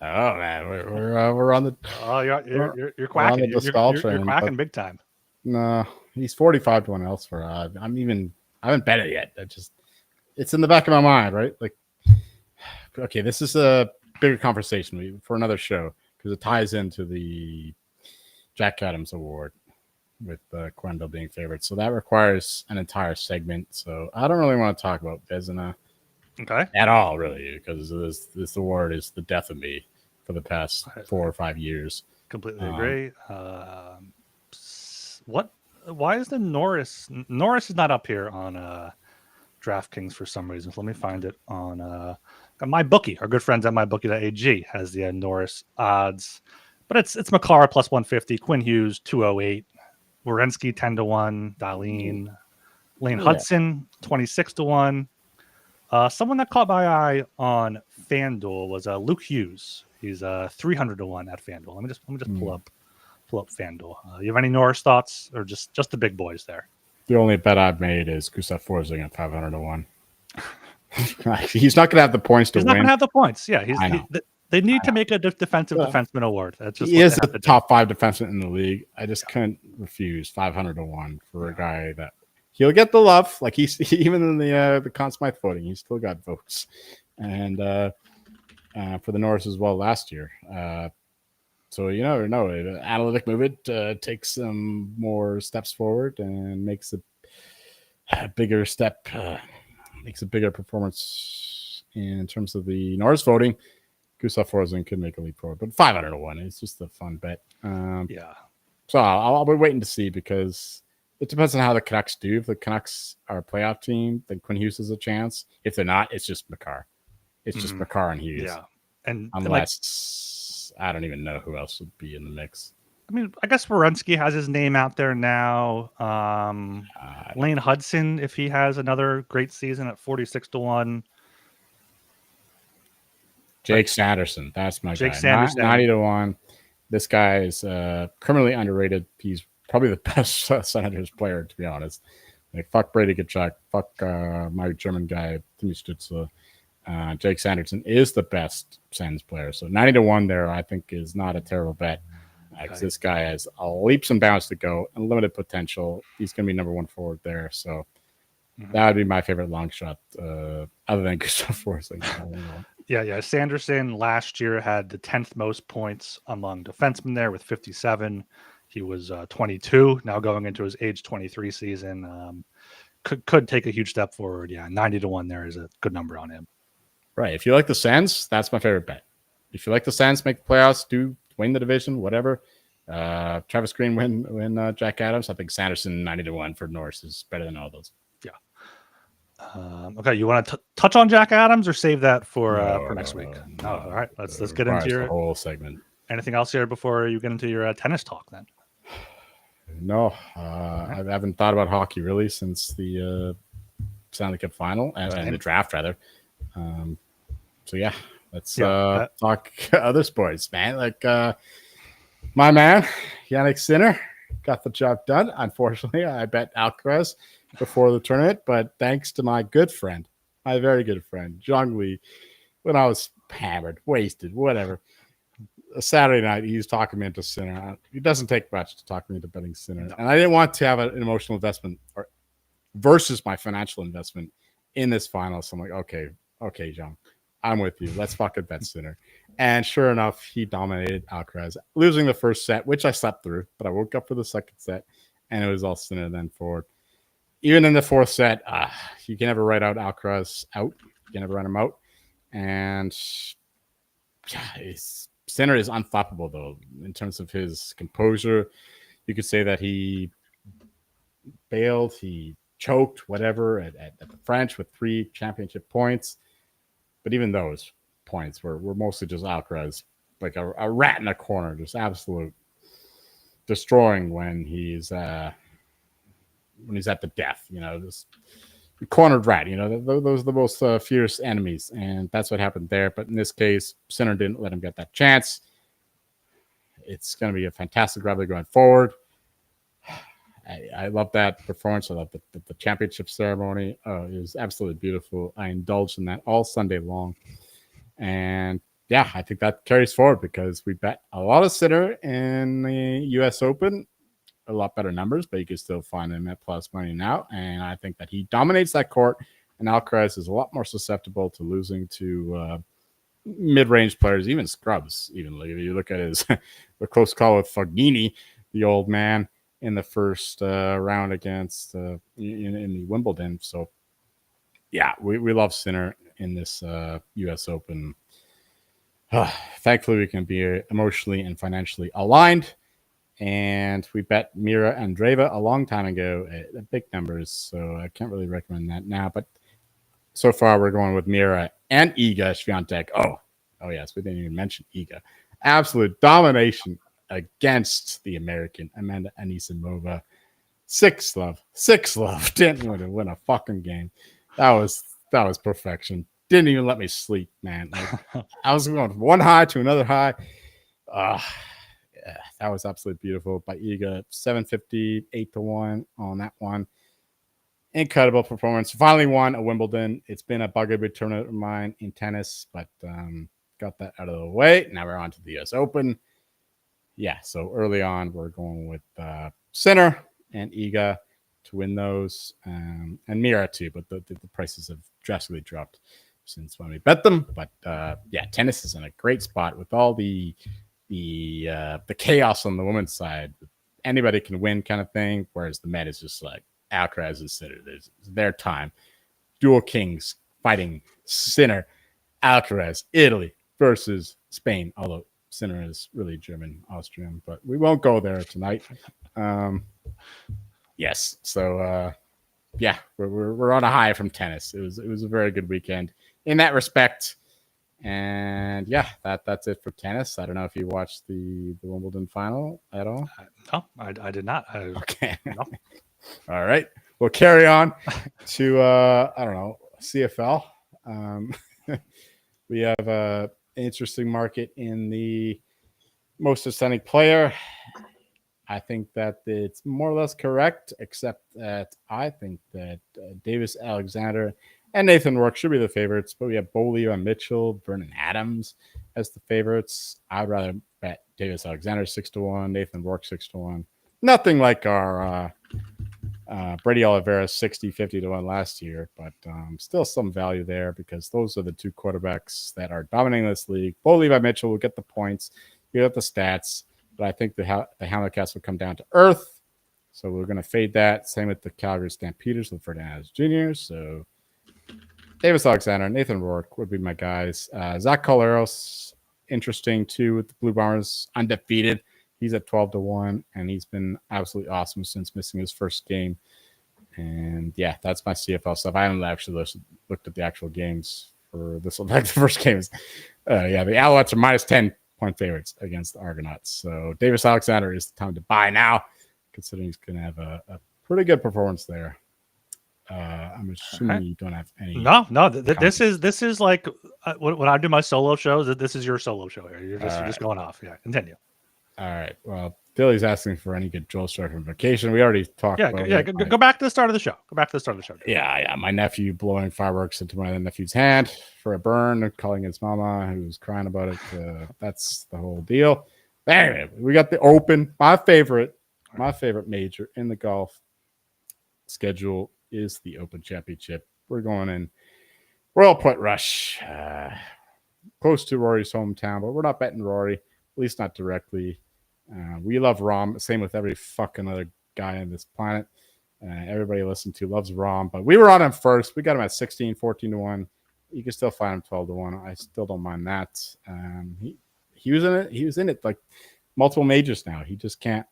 B: Oh man, we're on the.
A: Oh, you're quacking. You're quacking big time.
B: No, he's 45-1 elsewhere. I haven't bet it yet. It's in the back of my mind, right? Like, okay, this is a bigger conversation for another show because it ties into the Jack Adams Award with Quendel being favored. So that requires an entire segment. So I don't really want to talk about Vezina at all, really, because this award is the death of me for the past 4 or 5 years.
A: Completely agree. Why is the Norris is not up here on DraftKings for some reason? So let me find it on MyBookie. Our good friends at MyBookie.ag has the Norris odds, but it's Makar plus 150, Quinn Hughes 208, Werenski 10-1, Dahlin, Lane Hudson 26-1. Someone that caught my eye on FanDuel was Luke Hughes. He's 300-1 at FanDuel. Let me just pull up FanDuel. You have any Norris thoughts, or just the big boys there?
B: The only bet I've made is Gustav Forsling at 500-1. He's not going to have the points to win.
A: He's not going to have the points. Yeah, they need to make a defensive defenseman award. That's just
B: he is the top 5 defenseman in the league. I just couldn't refuse 500-1 for a guy that he'll get the love. Like he's even in the Conn Smythe voting, he's still got votes. And for the Norse as well last year. So you never know. Analytic movement takes some more steps forward and makes a bigger step, makes a bigger performance in terms of the Norse voting. Gustav Forsling could make a leap forward, but 500 to 1. It's just a fun bet.
A: Yeah.
B: So I'll be waiting to see because it depends on how the Canucks do. If the Canucks are a playoff team, then Quinn Hughes has a chance. If they're not, it's just Makar. It's just Makar and Hughes.
A: Yeah. And
B: unless I don't even know who else would be in the mix.
A: I mean, I guess Werenski has his name out there now. Lane Hudson, if he has another great season at 46 to 1.
B: Jake Sanderson, that's my
A: Jake
B: guy.
A: Sanderson.
B: 90 to 1. This guy is criminally underrated. He's probably the best Senators player, to be honest. Like, fuck Brady Tkachuk, fuck my German guy, Timmy Stützle. Jake Sanderson is the best Sens player. So 90 to 1 there, I think, is not a terrible bet. Because this guy has leaps and bounds to go and limited potential. He's going to be number one forward there. So that would be my favorite long shot, other than Gustav Forsling.
A: Yeah. Sanderson last year had the 10th most points among defensemen there with 57. He was 22, now going into his age 23 season. Could take a huge step forward. Yeah, 90 to 1 there is a good number on him.
B: Right. If you like the Sens, that's my favorite bet. If you like the Sens, make the playoffs, win the division, whatever. Travis Green win Jack Adams. I think Sanderson 90 to 1 for Norse is better than all those.
A: Yeah. Okay, you want to touch on Jack Adams or save that for next week? No. All right, let's get into your
B: whole segment.
A: Anything else here before you get into your tennis talk then?
B: No, I haven't thought about hockey really since the Stanley Cup final and the draft rather. So yeah, let's talk other sports, man. Like my man Yannick Sinner got the job done. Unfortunately, I bet Alcaraz before the tournament, but thanks to my good friend, my very good friend Zhang Li, when I was hammered, wasted, whatever. A Saturday night, he's talking me into Sinner. It doesn't take much to talk me into betting Sinner, and I didn't want to have an emotional investment versus my financial investment in this final. So I'm like, okay, Zhang, I'm with you. Let's fucking bet Sinner. And sure enough, he dominated Alcaraz, losing the first set, which I slept through, but I woke up for the second set, and it was all Sinner then forward. Even in the fourth set, you can never write out Alcaraz out. You can never run him out. And Sinner is unflappable, though, in terms of his composure. You could say that he bailed, he choked, whatever, at the French with 3 championship points. But even those points were mostly just Alcaraz, like a rat in a corner, just absolute destroying when he's at the death, this cornered rat. Those are the most fierce enemies, and that's what happened there. But in this case, Sinner didn't let him get that chance. It's going to be a fantastic rivalry going forward. I love that performance. I love the championship ceremony. It was absolutely beautiful. I indulged in that all Sunday long. And yeah, I think that carries forward because we bet a lot of Sinner in the U.S. Open. A lot better numbers, but you can still find him at plus money now. And I think that he dominates that court. And Alcaraz is a lot more susceptible to losing to mid-range players, even scrubs. Even if you look at the close call with Fognini, the old man, in the first round against in the Wimbledon. So yeah, we love Sinner in this U.S. Open. Thankfully, we can be emotionally and financially aligned. And we bet Mira Andreeva a long time ago at big numbers, so I can't really recommend that now. But so far, we're going with Mira and Iga Swiatek. Oh yes, we didn't even mention Iga. Absolute domination against the American Amanda Anisimova. 6-love. Didn't win a fucking game. That was perfection. Didn't even let me sleep, man. Like, I was going from one high to another high. Yeah, that was absolutely beautiful by Iga. 750, 8 to 1 on that one. Incredible performance. Finally won a Wimbledon. It's been a bugaboo tournament of mine in tennis, but got that out of the way. Now we're on to the US Open. Yeah, so early on, we're going with Sinner and Iga to win those, and Mira too, but the prices have drastically dropped. since when we bet them. But tennis is in a great spot with all the chaos on the women's side. Anybody can win kind of thing, whereas the men is just like Alcaraz and Sinner. It's their time. Dual kings fighting Sinner, Alcaraz, Italy versus Spain, although Sinner is really German, Austrian, but we won't go there tonight. Yes, so we're on a high from tennis. It was a very good weekend in that respect. And that's it for tennis. I don't know if you watched the Wimbledon final at all.
A: No, I did not.
B: Okay.
A: No.
B: All right. We'll carry on to I don't know, CFL. We have a interesting market in the most ascending player. I think that it's more or less correct, except that I think that Davis Alexander and Nathan Rourke should be the favorites, but we have Bolio and Mitchell, Vernon Adams as the favorites. I'd rather bet Davis Alexander 6-1, Nathan Rourke 6-1. Nothing like our Brady Oliveira 50-1 last year, but still some value there because those are the two quarterbacks that are dominating this league. Bo Levi Mitchell will get the points, get up the stats, but I think the Hamlet cast will come down to earth. So we're going to fade that. Same with the Calgary Stampeders with Fernandez Jr. So Davis Alexander, Nathan Rourke would be my guys. Zach Collaros, interesting too with the Blue Bombers, undefeated. He's at 12-1, and he's been absolutely awesome since missing his first game. And that's my CFL stuff. I haven't actually looked at the actual games for this. Like the first games. The Alouettes are minus 10-point favorites against the Argonauts. So Davis Alexander is the time to buy now, considering he's going to have a pretty good performance there. I'm assuming you don't have any.
A: No. This is like when I do my solo shows. This is your solo show here. You're just going off. Yeah, continue.
B: All right. Well, Billy's asking for any good Joel Start from vacation. We already talked about it.
A: Go back to the start of the show.
B: Yeah. My nephew blowing fireworks into my nephew's hand for a burn and calling his mama who was crying about it. That's the whole deal. Anyway, we got the Open. My favorite major in the golf schedule is the Open Championship. We're going in Royal Point Rush. Close to Rory's hometown, but we're not betting Rory, at least not directly. We love Rom. Same with every fucking other guy on this planet. Everybody I listen to loves Rom, but we were on him first. We got him at 16, 14-1. You can still find him 12-1. I still don't mind that. He was in it. He was in it like multiple majors now. He just can't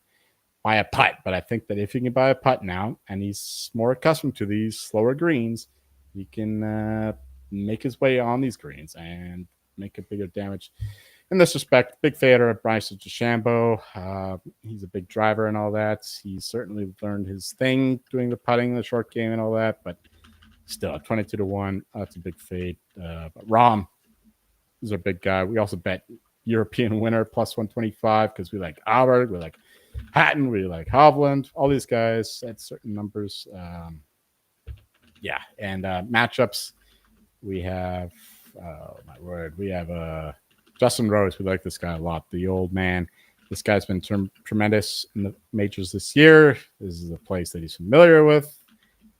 B: buy a putt. But I think that if he can buy a putt now, and he's more accustomed to these slower greens, he can make his way on these greens and make a bigger damage. In this respect, big fader of Bryson DeChambeau. He's a big driver and all that. He's certainly learned his thing doing the putting, the short game and all that, but still 22-1. That's a big fade. But Rom is our big guy. We also bet European winner plus 125 because we like Albert, we like Hatton, we like Hovland, all these guys at certain numbers. And matchups, we have, we have Justin Rose. We like this guy a lot. The old man. This guy's been tremendous in the majors this year. This is a place that he's familiar with.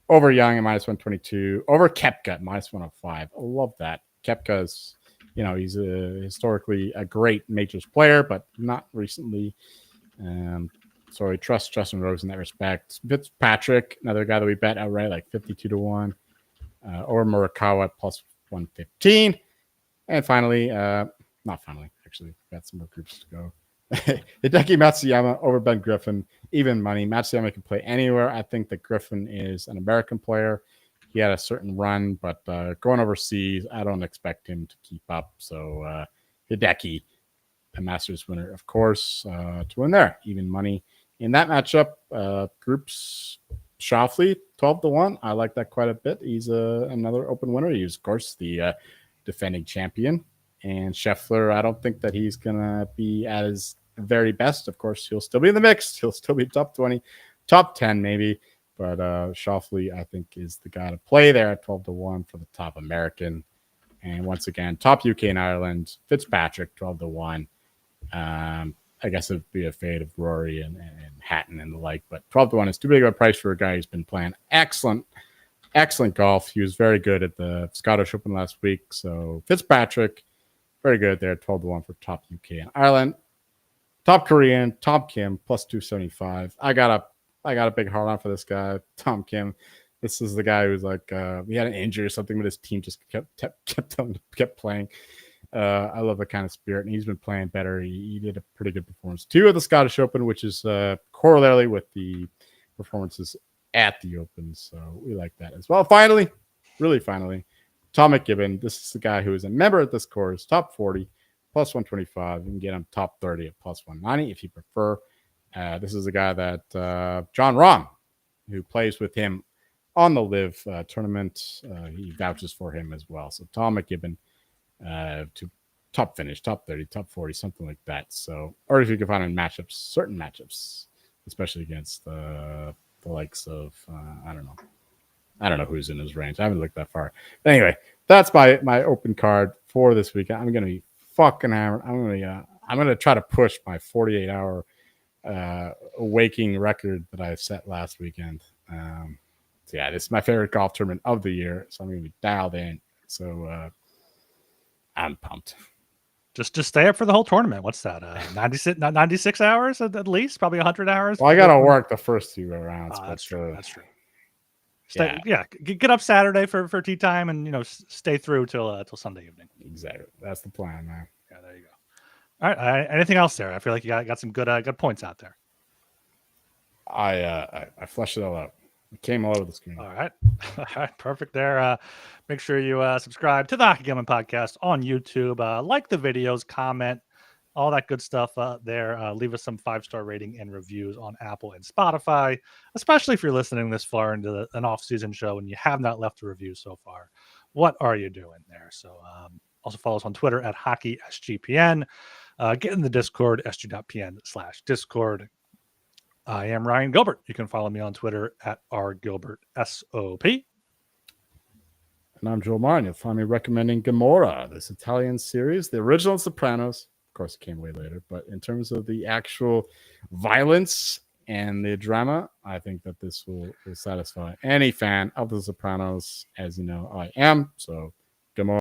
B: Over Young at minus 122. Over Koepka at minus 105. I love that. Koepka's, he's historically a great majors player, but not recently. So I trust Justin Rose in that respect. Fitzpatrick, another guy that we bet outright, like 52-1. Or Morikawa at plus 115. And finally, not finally, actually, got some more groups to go. Hideki Matsuyama over Ben Griffin, even money. Matsuyama can play anywhere. I think that Griffin is an American player. He had a certain run, but going overseas, I don't expect him to keep up. So Hideki, a Masters winner, of course, to win there. Even money in that matchup. Groups, Schauffele, 12-1. I like that quite a bit. He's another Open winner. He's, of course, the defending champion. And Scheffler, I don't think that he's going to be at his very best. Of course, he'll still be in the mix. He'll still be top 20, top 10 maybe. But Schauffele, I think, is the guy to play there at 12-1 for the top American. And once again, top UK and Ireland, Fitzpatrick, 12-1. I guess it would be a fade of Rory and Hatton and the like. But 12-1 is too big of a price for a guy who's been playing excellent excellent golf. He was very good at the Scottish Open last week. So Fitzpatrick, very good there, 12-1 for top UK and Ireland. Top Korean, Tom Kim, plus 275. I got a big hard on for this guy, Tom Kim. This is the guy who's like, he had an injury or something, but his team just kept playing. I love that kind of spirit, and he's been playing better. He did a pretty good performance. 2 of the Scottish Open, which is corollary with the performances at the Open. So we like that as well. Finally, really finally, Tom McGibbon. This is the guy who is a member at this course, top 40, plus 125. You can get him top 30 at plus 190 if you prefer. This is the guy that John Rahm, who plays with him on the Live tournament, he vouches for him as well. So Tom McGibbon to top finish, top 30, top 40, something like that. So, or if you can find in matchups, certain matchups, especially against the likes of I don't know who's in his range. I haven't looked that far. But anyway, that's my open card for this week. I'm gonna be fucking hammered. I'm gonna try to push my 48-hour waking record that I set last weekend. So yeah, this is my favorite golf tournament of the year, so I'm gonna be dialed in. So I'm pumped.
A: Just stay up for the whole tournament. What's that? 96 hours at least, probably 100 hours.
B: Well, I gotta work the first 2 rounds.
A: That's true. That's true.
B: Yeah.
A: Get up Saturday for tea time, and stay through till Sunday evening.
B: Exactly, that's the plan, man.
A: Yeah, there you go. All right. Anything else there? I feel like you got some good points out there.
B: I fleshed it all out. It came all over the screen.
A: All right. Perfect there. Make sure you subscribe to the Hockey Gambling Podcast on YouTube. Like the videos, comment, all that good stuff there. Leave us some 5-star rating and reviews on Apple and Spotify, especially if you're listening this far into an off-season show and you have not left a review so far. What are you doing there? So also follow us on Twitter at HockeySGPN. Get in the Discord, sg.pn/Discord. I am Ryan Gilbert. You can follow me on Twitter at rgilbertsop.
B: And I'm Joel Martin. You'll find me recommending Gomorrah, this Italian series, the original Sopranos. Of course, it came way later, but in terms of the actual violence and the drama, I think that this will satisfy any fan of the Sopranos, as you know I am. So, Gomorrah.